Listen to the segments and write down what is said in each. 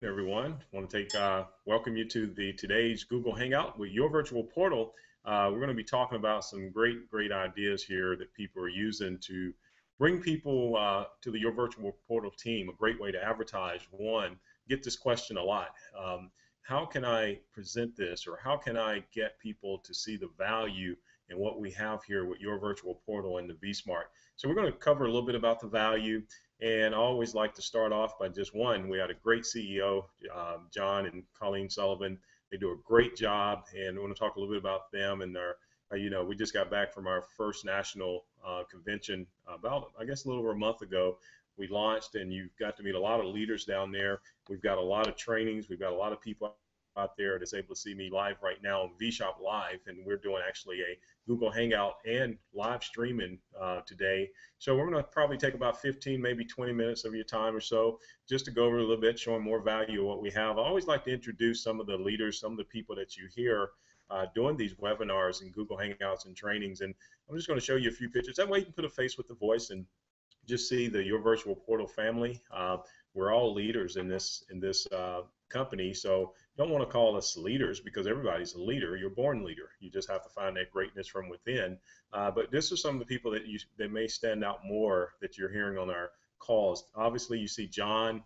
Everyone. I want to welcome you to the today's Google Hangout with your virtual portal. We're going to be talking about some great ideas here that people are using to bring people to your virtual portal team. A great way to advertise. One, get this question a lot. How can I present this, or how can I get people to see the value in what we have here with your virtual portal and the vSmart? So we're going to cover a little bit about the value. And I always like to start off by just one. We had a great CEO, John and Colleen Sullivan. They do a great job, and I want to talk a little bit about them and their. We just got back from our first national convention about, I guess, a little over a month ago. We launched, and you've got to meet a lot of leaders down there. We've got a lot of trainings. We've got a lot of people out there that's able to see me live right now on VShop Live, and we're doing actually a Google Hangout and live streaming today. So we're going to probably take about 15, maybe 20 minutes of your time or so just to go over a little bit, showing more value of what we have. I always like to introduce some of the leaders, some of the people that you hear doing these webinars and Google Hangouts and trainings. And I'm just going to show you a few pictures. That way you can put a face with the voice and just see the Your Virtual Portal family. We're all leaders in this company, so you don't want to call us leaders because everybody's a leader. You're born leader. You just have to find that greatness from within. But this is some of the people that may stand out more that you're hearing on our calls. Obviously, you see John.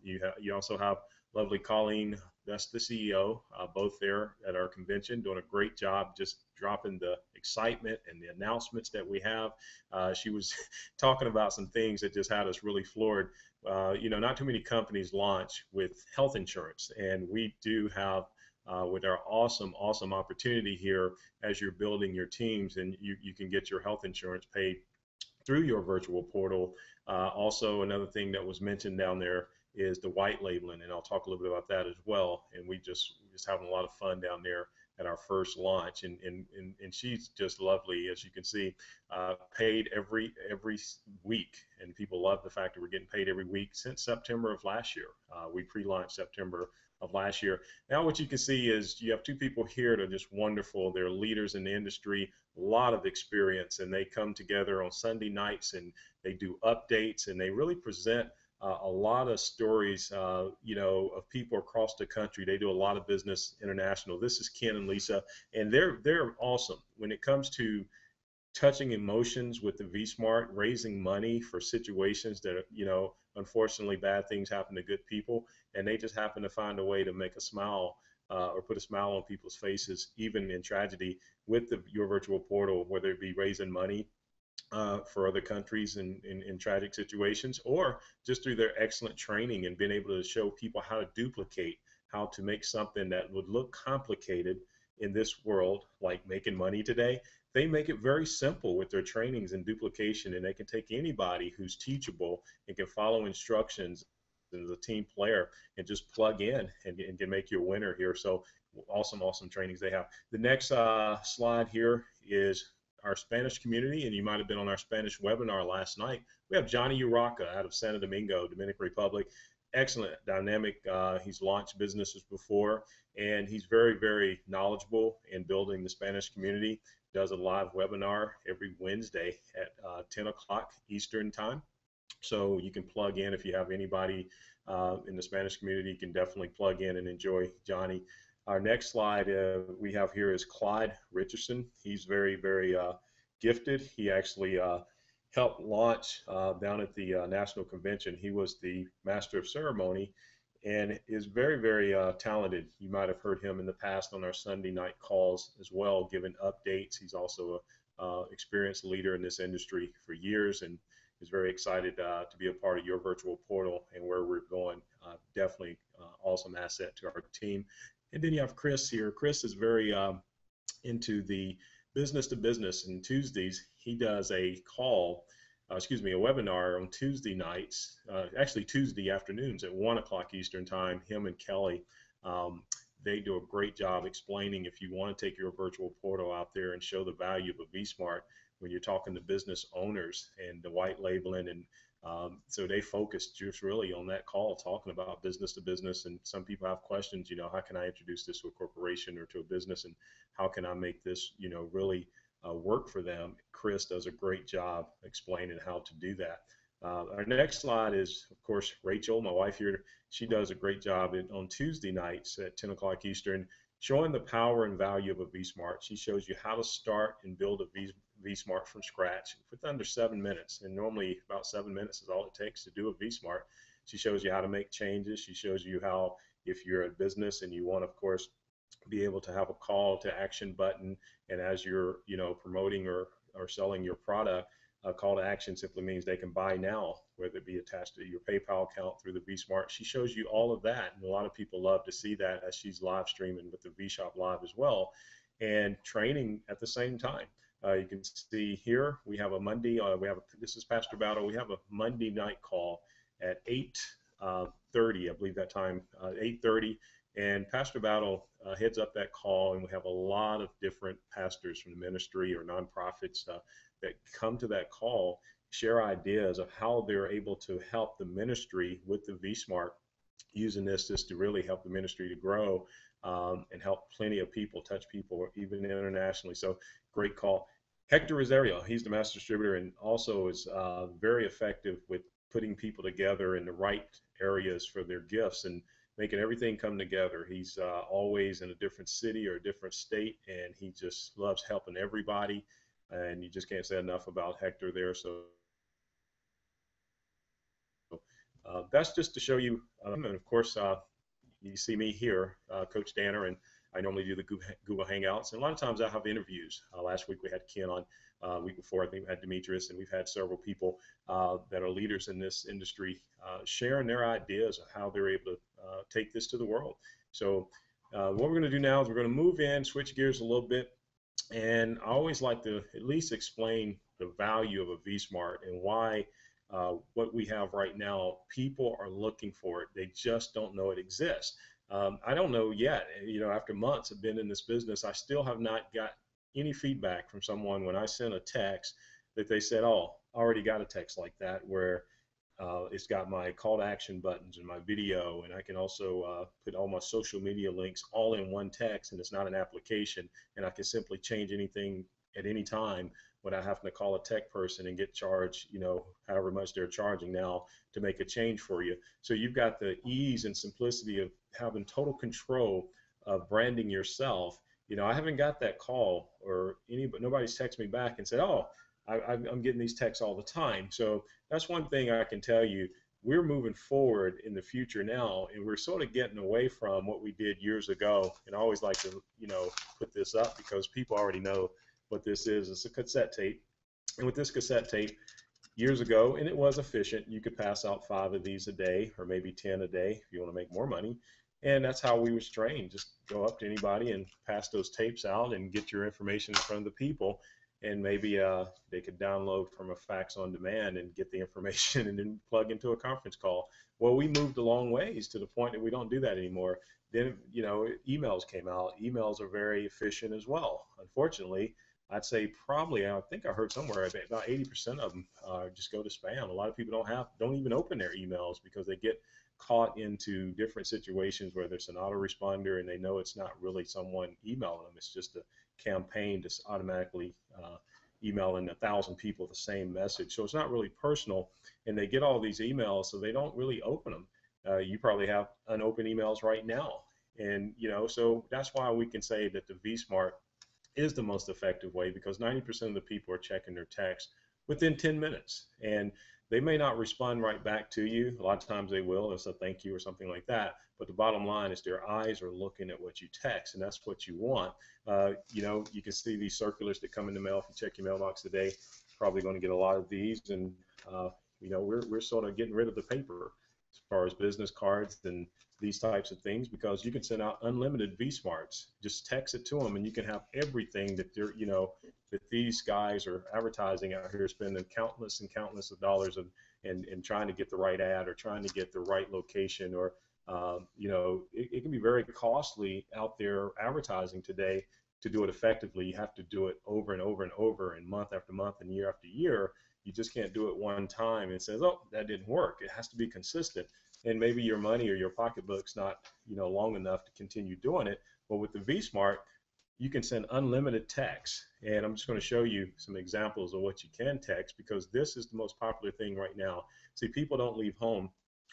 You also have lovely Colleen. That's the CEO, both there at our convention, doing a great job just dropping the excitement and the announcements that we have. She was talking about some things that just had us really floored. Not too many companies launch with health insurance, and we do have with our awesome opportunity here as you're building your teams, and you can get your health insurance paid through your virtual portal. Also, another thing that was mentioned down there is the white labeling, and I'll talk a little bit about that as well. And we just having a lot of fun down there at our first launch, and she's just lovely, as you can see, paid every week, and people love the fact that we're getting paid every week since September of last year. We pre-launched September of last year. Now what you can see is you have two people here that are just wonderful. They're leaders in the industry, a lot of experience, and they come together on Sunday nights and they do updates and they really present a lot of stories, of people across the country. They do a lot of business international. This is Ken and Lisa, and they're awesome when it comes to touching emotions with the vSmart, raising money for situations that, unfortunately bad things happen to good people, and they just happen to find a way to make a smile or put a smile on people's faces, even in tragedy, with your virtual portal, whether it be raising money for other countries in tragic situations, or just through their excellent training and being able to show people how to duplicate, how to make something that would look complicated in this world, like making money today. They make it very simple with their trainings and duplication, and they can take anybody who's teachable and can follow instructions as a team player and just plug in and can make you a winner here. So awesome trainings they have. The next slide here is our Spanish community, and you might have been on our Spanish webinar last night. We have Johnny Uraca out of Santo Domingo, Dominican Republic. Excellent, dynamic. He's launched businesses before, and he's very knowledgeable in building the Spanish community. Does a live webinar every Wednesday at 10 o'clock Eastern time. So you can plug in if you have anybody in the Spanish community. You can definitely plug in and enjoy Johnny. Our next slide we have here is Clyde Richardson. He's very gifted. He actually helped launch down at the National Convention. He was the master of ceremony and is very talented. You might have heard him in the past on our Sunday night calls as well, giving updates. He's also a experienced leader in this industry for years, and is very excited to be a part of your virtual portal and where we're going. Definitely awesome asset to our team. And then you have Chris here. Chris is very into the business to business, and Tuesdays he does a webinar on Tuesday nights, actually Tuesday afternoons at 1 o'clock Eastern time. Him and Kelly, they do a great job explaining if you want to take your virtual portal out there and show the value of a vSmart when you're talking to business owners and the white labeling. And so they focus just really on that call, talking about business to business. And some people have questions, how can I introduce this to a corporation or to a business, and how can I make this, really work for them? Chris does a great job explaining how to do that. Our next slide is, of course, Rachel, my wife here. She does a great job on Tuesday nights at 10 o'clock Eastern, showing the power and value of a vSmart. She shows you how to start and build a vSmart from scratch with under 7 minutes. And normally about 7 minutes is all it takes to do a vSmart. She shows you how to make changes. She shows you how, if you're a business and you want, of course, be able to have a call to action button, and as you're promoting or selling your product, a call to action simply means they can buy now, whether it be attached to your PayPal account through the vSmart. She shows you all of that, and a lot of people love to see that as she's live streaming with the vShop Live as well, and training at the same time. You can see here we have a Monday. This is Pastor Battle. We have a Monday night call at 8:30, I believe that time, 8:30. And Pastor Battle heads up that call, and we have a lot of different pastors from the ministry or nonprofits that come to that call, share ideas of how they're able to help the ministry with the vSmart, using this just to really help the ministry to grow and help plenty of people, touch people, even internationally. So great call. Hector Rosario, he's the master distributor and also is very effective with putting people together in the right areas for their gifts and making everything come together. He's always in a different city or a different state, and he just loves helping everybody. And you just can't say enough about Hector there. So that's just to show you. And of course, you see me here, Coach Danner, and I normally do the Google Hangouts. And a lot of times I have interviews. Last week we had Ken on. Week before I think we had Demetrius, and we've had several people that are leaders in this industry sharing their ideas of how they're able to take this to the world. So what we're going to do now is we're going to move in, switch gears a little bit. And I always like to at least explain the value of a vSmart and why what we have right now, people are looking for it. They just don't know it exists. I don't know yet. After months of being in this business, I still have not got any feedback from someone when I sent a text that they said, oh, I already got a text like that where it's got my call to action buttons and my video, and I can also put all my social media links all in one text, and it's not an application, and I can simply change anything at any time without having to call a tech person and get charged, however much they're charging now to make a change for you. So you've got the ease and simplicity of having total control of branding yourself. I haven't got that call but nobody's texted me back and said, oh, I'm getting these texts all the time. So that's one thing I can tell you. We're moving forward in the future now, and we're sort of getting away from what we did years ago. And I always like to, put this up because people already know what this is. It's a cassette tape. And with this cassette tape, years ago, and it was efficient, you could pass out 5 of these a day or maybe 10 a day if you want to make more money. And that's how we was trained. Just go up to anybody and pass those tapes out and get your information in front of the people. And maybe they could download from a fax on demand and get the information and then plug into a conference call. Well, we moved a long ways to the point that we don't do that anymore. Then, emails came out. Emails are very efficient as well. Unfortunately, I'd say probably, I think I heard somewhere about 80% of them just go to spam. A lot of people don't even open their emails because they get caught into different situations where there's an autoresponder and they know it's not really someone emailing them. It's just a campaign just automatically emailing 1,000 people the same message. So it's not really personal, and they get all these emails, so they don't really open them. You probably have unopened emails right now. And, so that's why we can say that the vSmart is the most effective way, because 90% of the people are checking their text within 10 minutes. And they may not respond right back to you. A lot of times they will. It's a thank you or something like that. But the bottom line is their eyes are looking at what you text, and that's what you want. You can see these circulars that come in the mail. If you check your mailbox today, probably going to get a lot of these. And, we're sort of getting rid of the paper as far as business cards and these types of things, because you can send out unlimited vSmarts. Just text it to them, and you can have everything that they're, that these guys are advertising out here, spending countless and countless of dollars and trying to get the right ad or trying to get the right location, or it can be very costly out there advertising today. To do it effectively, you have to do it over and over and over, and month after month and year after year. You just can't do it one time and says, oh, that didn't work. It has to be consistent. And maybe your money or your pocketbook's not, long enough to continue doing it. But with the vSmart, you can send unlimited text. And I'm just going to show you some examples of what you can text, because this is the most popular thing right now. See, people don't leave home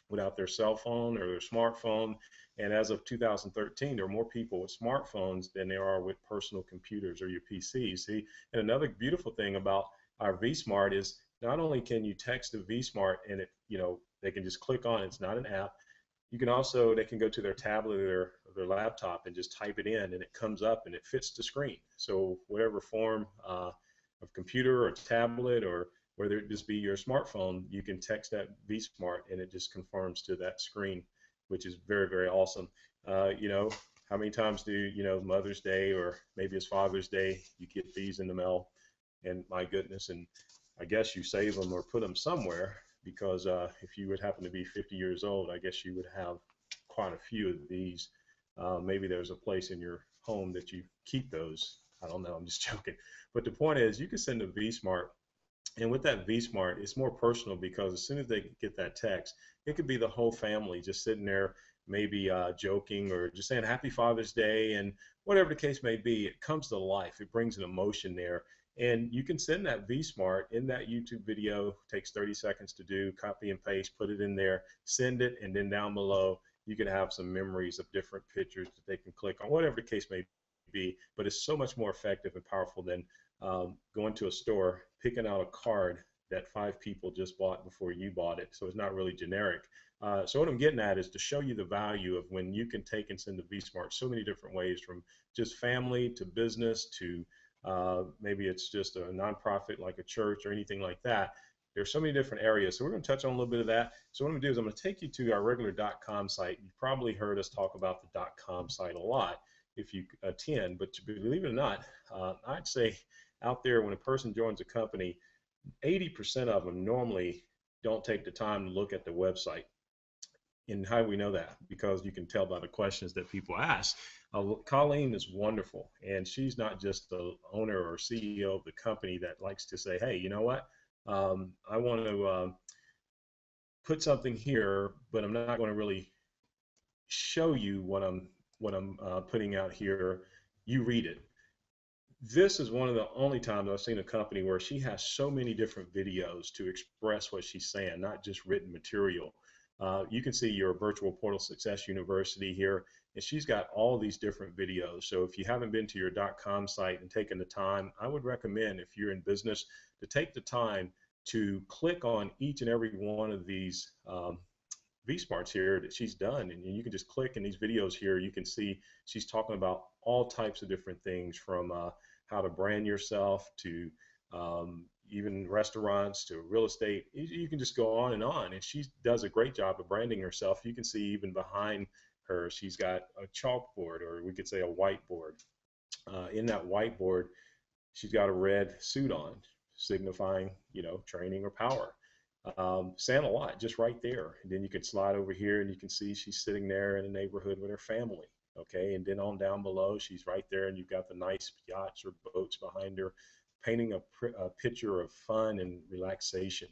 without their cell phone or their smartphone. And as of 2013, there are more people with smartphones than there are with personal computers or your PCs. See, and another beautiful thing about our vSmart is not only can you text the vSmart and they can just click on it, it's not an app. You can also, they can go to their tablet or their laptop and just type it in, and it comes up and it fits the screen. So whatever form of computer or tablet, or whether it just be your smartphone, you can text that vSmart and it just conforms to that screen, which is very, very awesome. How many times do, Mother's Day or maybe it's Father's Day, you get these in the mail, and my goodness, and I guess you save them or put them somewhere, because if you would happen to be 50 years old, I guess you would have quite a few of these. Maybe there's a place in your home that you keep those. I don't know, I'm just joking. But the point is, you can send a vSmart, and with that vSmart, it's more personal, because as soon as they get that text, it could be the whole family just sitting there, maybe joking or just saying Happy Father's Day, and whatever the case may be, it comes to life. It brings an emotion there. And you can send that vSmart in that YouTube video. It takes 30 seconds to do, copy and paste, put it in there, send it, and then down below, you can have some memories of different pictures that they can click on, whatever the case may be. But it's so much more effective and powerful than going to a store, picking out a card that 5 people just bought before you bought it. So it's not really generic. So what I'm getting at is to show you the value of when you can take and send the vSmart so many different ways, from just family to business to maybe it's just a nonprofit like a church or anything like that. There's so many different areas. So we're going to touch on a little bit of that. So what I'm going to do is I'm going to take you to our regular .com site. You've probably heard us talk about the .com site a lot if you attend, but believe it or not, I'd say out there, when a person joins a company, 80% of them normally don't take the time to look at the website. And how do we know that? Because you can tell by the questions that people ask. Colleen is wonderful, and she's not just the owner or CEO of the company that likes to say, hey, you know what? I want to put something here, but I'm not going to really show you what I'm putting out here. You read it. This is one of the only times I've seen a company where she has so many different videos to express what she's saying, not just written material. You can see your Virtual Portal Success University here, and she's got all these different videos. So if you haven't been to your .com site and taken the time, I would recommend, if you're in business, to take the time to click on each and every one of these vSmarts here that she's done, and you can just click in these videos here. You can see she's talking about all types of different things, from how to brand yourself to even restaurants to real estate. You can just go on, and she does a great job of branding herself. You can see even behind her, she's got a chalkboard, or we could say a whiteboard. In that whiteboard, she's got a red suit on, signifying, training or power. Saying a lot just right there. And then you can slide over here and you can see she's sitting there in a neighborhood with her family. Okay, and then on down below, she's right there, and you've got the nice yachts or boats behind her, painting a picture of fun and relaxation.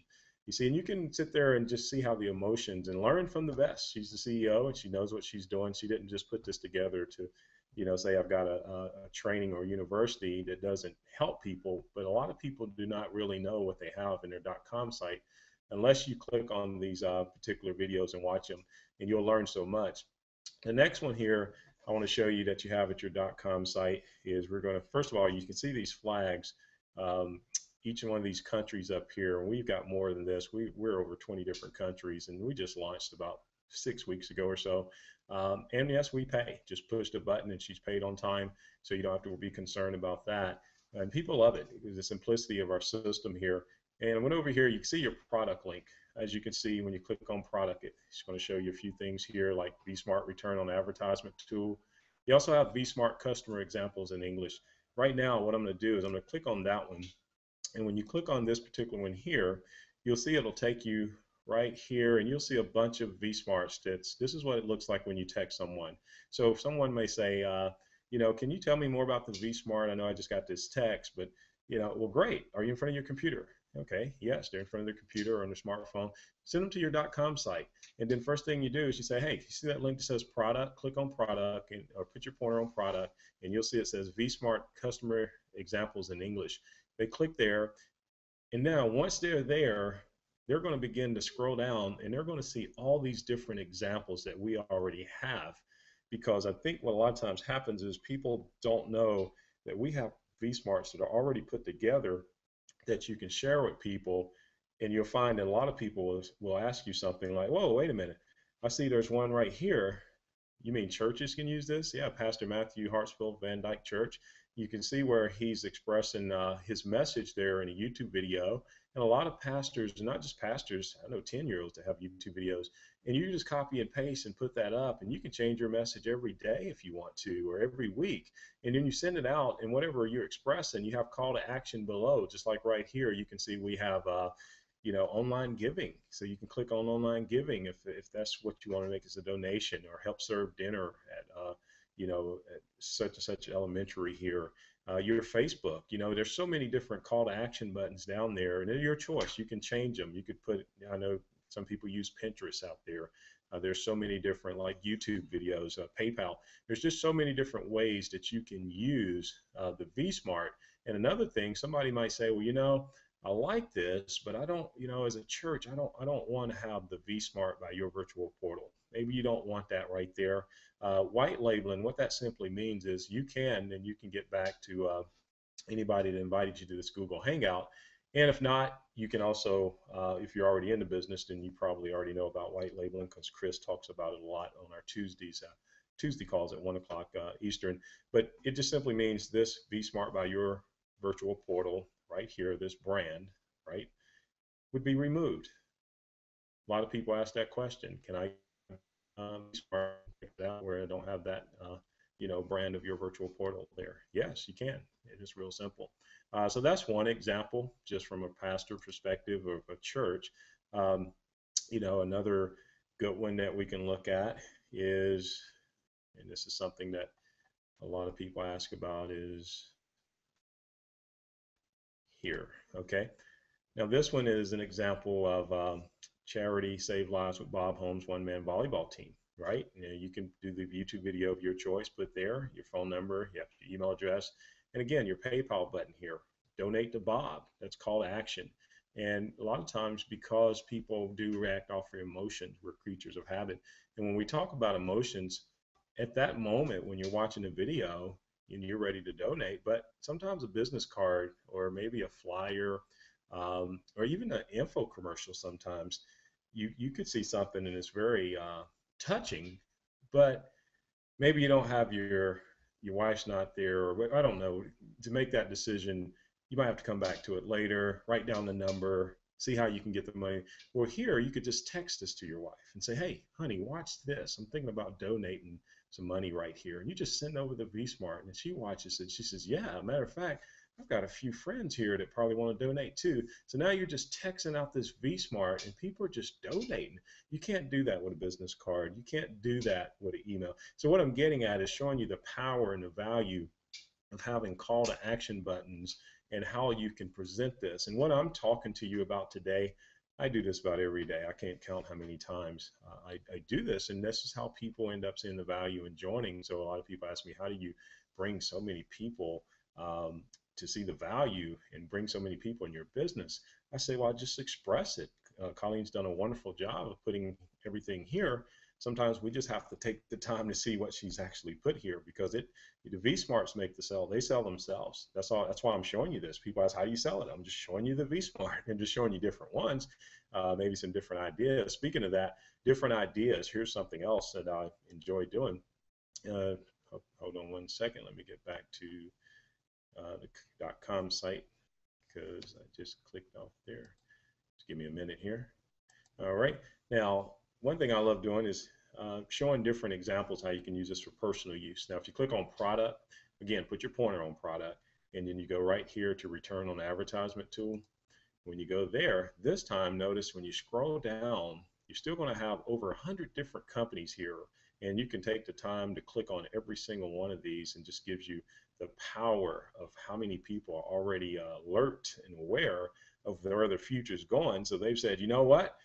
You see, and you can sit there and just see how the emotions, and learn from the best. She's the CEO, and she knows what she's doing. She didn't just put this together to, say I've got a training or university that doesn't help people. But a lot of people do not really know what they have in their .com site unless you click on these particular videos and watch them, and you'll learn so much. The next one here I want to show you that you have at your .com site is, we're going to, first of all, you can see these flags, each one of these countries up here, and we've got more than this. We're over 20 different countries, and we just launched about 6 weeks ago or so. And yes, we pay. Just push the button and she's paid on time, so you don't have to be concerned about that. And people love it, the simplicity of our system here. And I went over here, you can see your product link. As you can see, when you click on product, it's going to show you a few things here, like vSmart return on advertisement tool. You also have vSmart customer examples in English. Right now, what I'm going to do is I'm going to click on that one. And when you click on this particular one here, you'll see it'll take you right here, and you'll see a bunch of vSmarts. This is what it looks like when you text someone. So if someone may say, can you tell me more about the vSmart? I know I just got this text, but, well, great. Are you in front of your computer? Okay, yes, they're in front of their computer or on their smartphone. Send them to your .com site. And then first thing you do is you say, hey, you see that link that says product? Click on product or put your pointer on product, and you'll see it says vSmart customer examples in English. They click there, and now once they're there, they're going to begin to scroll down and they're going to see all these different examples that we already have. Because I think what a lot of times happens is people don't know that we have vSmarts that are already put together that you can share with people. And you'll find that a lot of people will ask you something like, whoa, wait a minute. I see there's one right here. You mean churches can use this? Yeah, Pastor Matthew Hartsfield Van Dyke Church. You can see where he's expressing his message there in a YouTube video. And a lot of pastors, not just pastors, I know 10-year-olds that have YouTube videos, and you just copy and paste and put that up, and you can change your message every day if you want to, or every week. And then you send it out, and whatever you're expressing, you have call to action below. Just like right here, you can see we have online giving. So you can click on online giving if that's what you want to make as a donation, or help serve dinner at at such and such elementary here. Your Facebook, there's so many different call to action buttons down there, and they're your choice. You can change them. You could put, I know some people use Pinterest out there. There's so many different, like YouTube videos, PayPal. There's just so many different ways that you can use the vSmart. And another thing, somebody might say, well, I like this, but I don't, as a church, I don't want to have the vSmart by your virtual portal. Maybe you don't want that right there. White labeling, what that simply means is you can get back to anybody that invited you to this Google Hangout. And if not, you can also, if you're already in the business, then you probably already know about white labeling, because Chris talks about it a lot on our Tuesday calls at 1 o'clock Eastern. But it just simply means this vSmart by your virtual portal right here, this brand, right, would be removed. A lot of people ask that question: can I smart that where I don't have that brand of your virtual portal there? Yes, you can. It is real simple. So that's one example, just from a pastor perspective of a church. Another good one that we can look at is, and this is something that a lot of people ask about, is here. Okay. Now this one is an example of charity Save Lives with Bob Holmes one-man volleyball team, right? You can do the YouTube video of your choice, put there your phone number, you have your email address, and again, your PayPal button here. Donate to Bob. That's call to action. And a lot of times, because people do react off their emotions, we're creatures of habit. And when we talk about emotions, at that moment when you're watching a video and you're ready to donate, but sometimes a business card or maybe a flyer, or even an info commercial, sometimes you could see something and it's very touching, but maybe you don't have your wife's not there, or I don't know, to make that decision. You might have to come back to it later, write down the number, see how you can get the money. Well, here you could just text this to your wife and say, hey, honey, watch this. I'm thinking about donating some money right here. And you just send over the vSmart, and she watches it. She says, yeah, matter of fact, I've got a few friends here that probably want to donate too. So now you're just texting out this vSmart and people are just donating. You can't do that with a business card. You can't do that with an email. So what I'm getting at is showing you the power and the value of having call to action buttons and how you can present this. And what I'm talking to you about today, I do this about every day. I can't count how many times I do this, and this is how people end up seeing the value in joining. So a lot of people ask me, how do you bring so many people to see the value and bring so many people in your business? I say, well, just express it. Colleen's done a wonderful job of putting everything here. Sometimes we just have to take the time to see what she's actually put here, because the vSmarts make the sell. They sell themselves. That's all. That's why I'm showing you this. People ask, how do you sell it? I'm just showing you the vSmart and just showing you different ones, maybe some different ideas. Speaking of that, different ideas, here's something else that I enjoy doing. Hold on one second. Let me get back to the .com site, because I just clicked off there. Just give me a minute here. All right. Now, one thing I love doing is showing different examples how you can use this for personal use. Now, if you click on product, again, put your pointer on product, and then you go right here to return on advertisement tool. When you go there, this time, notice when you scroll down, you're still going to have over 100 different companies here. And you can take the time to click on every single one of these, and just gives you the power of how many people are already alert and aware of where their future is going. So they've said, you know what?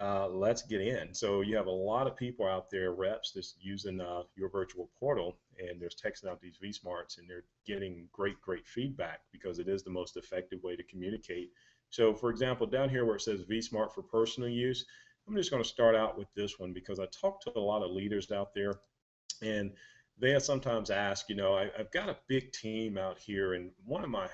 Let's get in. So you have a lot of people out there, reps, that's using your virtual portal, and they're texting out these vSmarts, and they're getting great feedback because it is the most effective way to communicate. So, for example, down here where it says vSmart for personal use, I'm just going to start out with this one because I talk to a lot of leaders out there, and they sometimes ask, I've got a big team out here, and one of my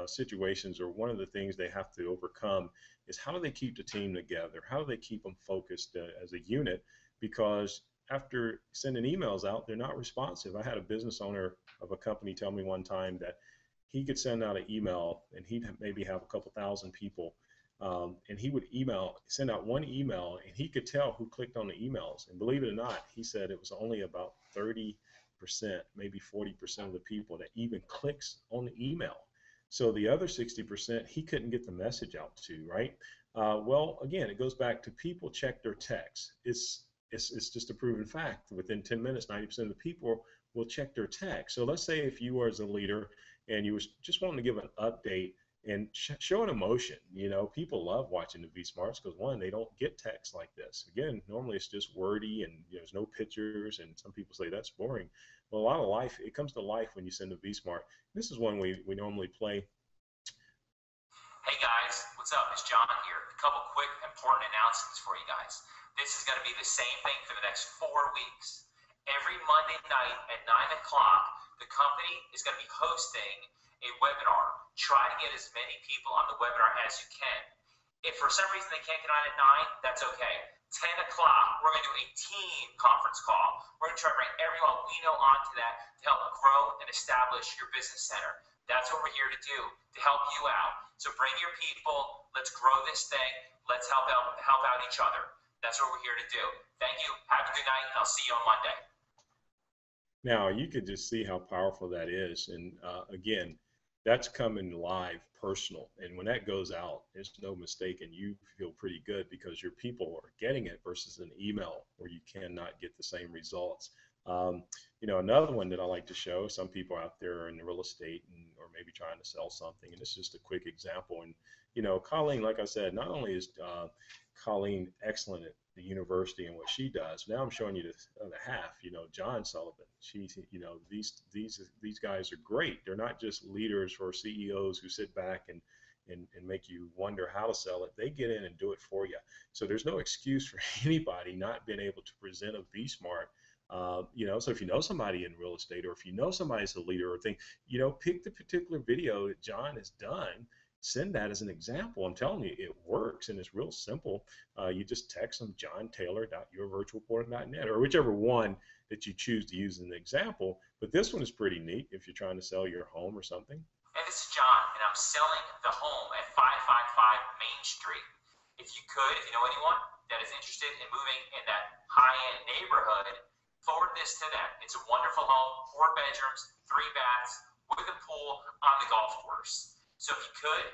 situations, or one of the things they have to overcome, is how do they keep the team together? How do they keep them focused as a unit? Because after sending emails out, they're not responsive. I had a business owner of a company tell me one time that he could send out an email, and he'd maybe have a couple thousand people, and he would send out one email, and he could tell who clicked on the emails. And believe it or not, he said it was only about 30%, maybe 40% of the people that even clicks on the email. So the other 60%, he couldn't get the message out to, right? Well, again, it goes back to people check their text. It's just a proven fact. Within 10 minutes, 90% of the people will check their text. So let's say if you were as a leader and you was just wanting to give an update and show an emotion. People love watching the vSmarts because, one, they don't get text like this. Again, normally it's just wordy and there's no pictures, and some people say that's boring. Well, a lot of life, it comes to life when you send a vSmart. This is one we normally play. Hey guys, what's up? It's John here. A couple quick important announcements for you guys. This is going to be the same thing for the next 4 weeks. Every Monday night at 9 o'clock, the company is going to be hosting a webinar. Try to get as many people on the webinar as you can. If for some reason they can't get on at 9, that's okay. 10 o'clock, we're going to do a team conference call. We're going to try to bring everyone we know onto that to help grow and establish your business center. That's what we're here to do, to help you out. So bring your people. Let's grow this thing. Let's help out each other. That's what we're here to do. Thank you. Have a good night, and I'll see you on Monday. Now, you could just see how powerful that is. And again, that's coming live, personal. And when that goes out, there's no mistake, and you feel pretty good because your people are getting it versus an email where you cannot get the same results. Another one that I like to show, some people out there are in real estate or maybe trying to sell something, and it's just a quick example. And, Colleen, like I said, not only is Colleen excellent at the university and what she does, now I'm showing you the other half, John Sullivan. These guys are great. They're not just leaders or CEOs who sit back and make you wonder how to sell it. They get in and do it for you. So there's no excuse for anybody not being able to present a vSmart. So if you know somebody in real estate, or if you know somebody's a leader or thing, pick the particular video that John has done, send that as an example. I'm telling you, it works, and it's real simple. You just text them, johntaylor.yourvirtualportal.net, or whichever one that you choose to use as an example. But this one is pretty neat if you're trying to sell your home or something. Hey, this is John, and I'm selling the home at 555 Main Street. If you know anyone that is interested in moving in that high-end neighborhood, forward this to them. It's a wonderful home, 4 bedrooms, 3 baths, with a pool on the golf course. So if you could,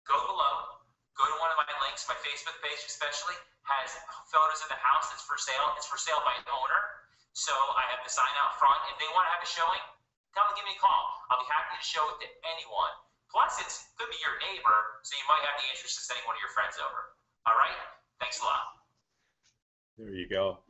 go below, go to one of my links. My Facebook page especially has photos of the house that's for sale. It's for sale by an owner. So I have the sign out front. If they want to have a showing, come and give me a call. I'll be happy to show it to anyone. Plus, it could be your neighbor, so you might have the interest of sending one of your friends over. All right? Thanks a lot. There you go.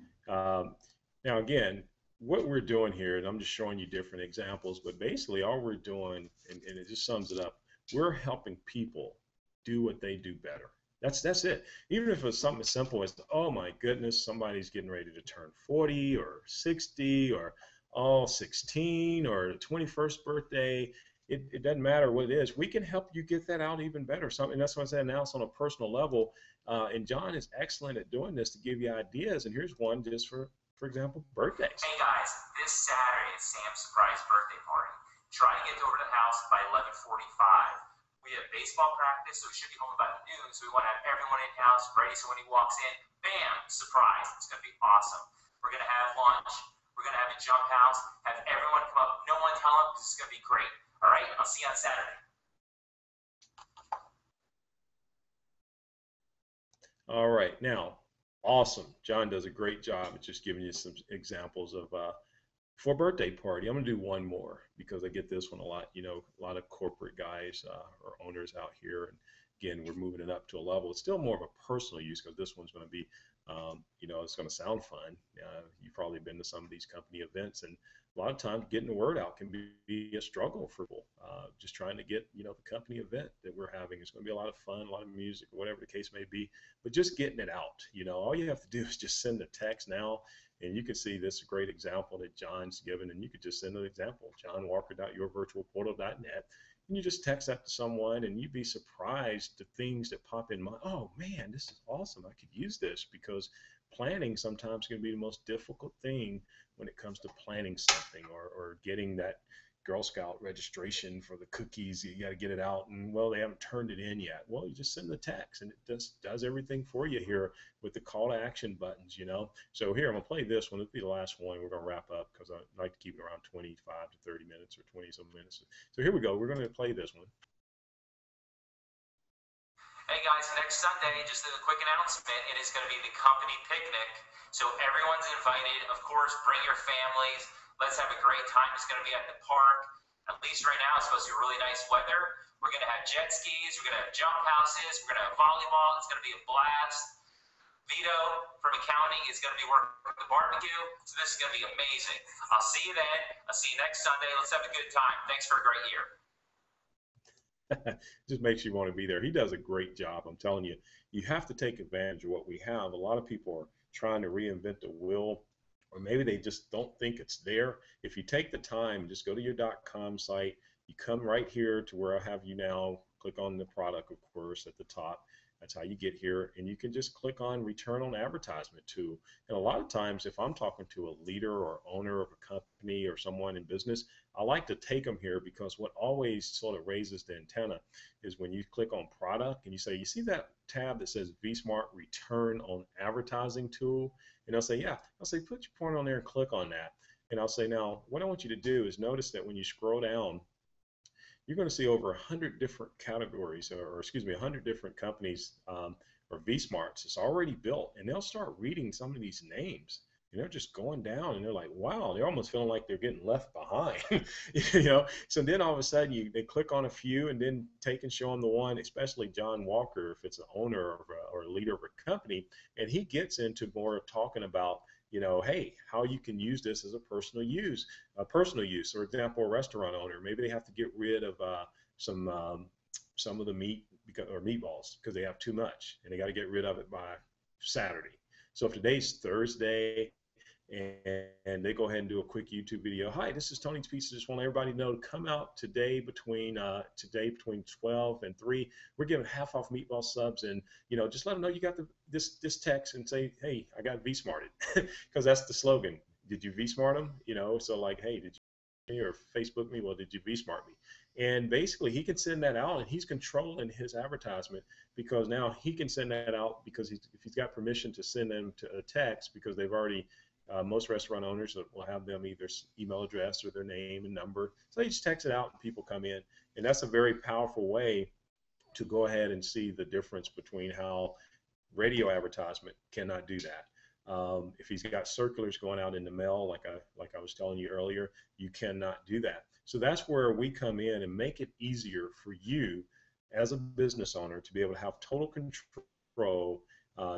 Now, again, what we're doing here, and I'm just showing you different examples, but basically all we're doing, and it just sums it up, we're helping people do what they do better. That's it. Even if it's something as simple as, oh my goodness, somebody's getting ready to turn 40 or 60 or 16 or 21st birthday. It doesn't matter what it is. We can help you get that out even better. And that's what I said, now it's on a personal level. And John is excellent at doing this to give you ideas. And here's one just for example, birthdays. Hey guys, this Saturday is Sam's surprise birthday party. Try to get over to the house by 11:45. We have baseball practice, so we should be home about noon. So we want to have everyone in house ready, so when he walks in, bam, surprise. It's going to be awesome. We're going to have lunch. We're going to have a jump house. Have everyone come up. No one tell them. This is going to be great. All right, I'll see you on Saturday. All right, now, awesome. John does a great job at just giving you some examples of for a birthday party. I'm gonna do one more because I get this one a lot. A lot of corporate guys or owners out here, and again, we're moving it up to a level. It's still more of a personal use because this one's going to be, it's going to sound fun. You've probably been to some of these company events, and a lot of times getting the word out can be a struggle for people. Just trying to get, the company event that we're having is going to be a lot of fun, a lot of music, or whatever the case may be. But just getting it out, all you have to do is just send a text now. And you can see this is a great example that John's given, and you could just send an example, johnwalker.yourvirtualportal.net, and you just text that to someone, and you'd be surprised the things that pop in mind. Oh man, this is awesome. I could use this, because planning sometimes can be the most difficult thing when it comes to planning something, or getting that Girl Scout registration for the cookies. You got to get it out, and well, they haven't turned it in yet. Well, you just send the text, and it does everything for you here with the call to action buttons. So here, I'm gonna play this one. It'll be the last one. We're gonna wrap up because I like to keep it around 25 to 30 minutes, or 20 some minutes. So here we go. We're gonna play this one. Hey guys, next Sunday, just a quick announcement, it is going to be the company picnic. So everyone's invited. Of course, bring your families. Let's have a great time. It's going to be at the park. At least right now, it's supposed to be really nice weather. We're going to have jet skis. We're going to have jump houses. We're going to have volleyball. It's going to be a blast. Vito from accounting is going to be working the barbecue. So this is going to be amazing. I'll see you then. I'll see you next Sunday. Let's have a good time. Thanks for a great year. Just makes you want to be there. He does a great job. I'm telling you, you have to take advantage of what we have. A lot of people are trying to reinvent the wheel, or maybe they just don't think it's there. If you take the time, just go to your .com site. You come right here to where I have you now. Click on the product, of course, at the top. That's how you get here, and you can just click on return on advertisement too. And a lot of times, if I'm talking to a leader or owner of a company or someone in business, I like to take them here, because what always sort of raises the antenna is when you click on product and you say, you see that tab that says vSmart return on advertising tool? And they'll say, yeah. I'll say, put your point on there and click on that. And I'll say, now, what I want you to do is notice that when you scroll down, you're going to see over 100 different categories, or excuse me, 100 different companies or vSmarts. It's already built, and they'll start reading some of these names, and they're just going down, and they're like, wow, they're almost feeling like they're getting left behind. So then all of a sudden they click on a few, and then take and show them the one, especially John Walker, if it's an owner or a leader of a company, and he gets into more of talking about, hey, how you can use this as a personal use. For example, a restaurant owner, maybe they have to get rid of some of the meat or meatballs because they have too much, and they got to get rid of it by Saturday. So if today's Thursday, and they go ahead and do a quick YouTube video. Hi, this is Tony's Pizza. Just want everybody to know to come out today between 12 and 3. We're giving half off meatball subs, and just let them know you got this text and say, hey, I got V-Smarted, because that's the slogan. Did you V-Smart them? So like, hey, did you or Facebook me? Well, did you V-Smart me? And basically, he can send that out, and he's controlling his advertisement, because now he can send that out because if he's got permission to send them to a text, because they've already. Most restaurant owners will have them either email address or their name and number. So they just text it out and people come in. And that's a very powerful way to go ahead and see the difference between how radio advertisement cannot do that. If he's got circulars going out in the mail, like I was telling you earlier, you cannot do that. So that's where we come in and make it easier for you as a business owner to be able to have total control.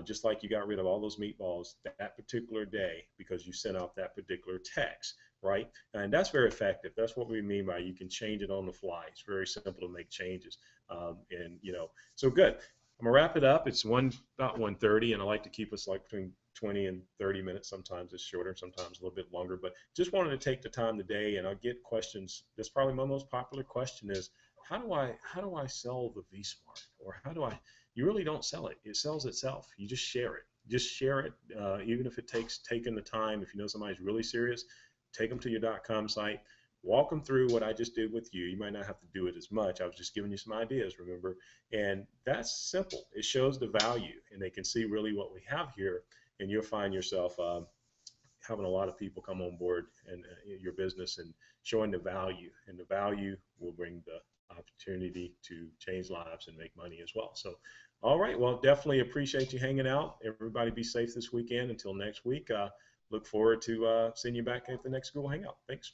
Just like you got rid of all those meatballs that particular day because you sent out that particular text, right? And that's very effective. That's what we mean by you can change it on the fly. It's very simple to make changes. So good. I'm gonna wrap it up. It's about 1:30, and I like to keep us like between 20 and 30 minutes. Sometimes it's shorter, sometimes a little bit longer, but just wanted to take the time today, and I'll get questions. That's probably my most popular question is, how do I sell the vSmart? Or you really don't sell it. It sells itself. You just share it. Even if it takes taking the time. If you know somebody's really serious, take them to your .com site, walk them through what I just did with you. You might not have to do it as much. I was just giving you some ideas, remember? And that's simple. It shows the value, and they can see really what we have here, and you'll find yourself having a lot of people come on board and your business and showing the value, and the value will bring the opportunity to change lives and make money as well. So, all right, well, definitely appreciate you hanging out. Everybody be safe this weekend. Until next week, look forward to seeing you back at the next Google Hangout. Thanks.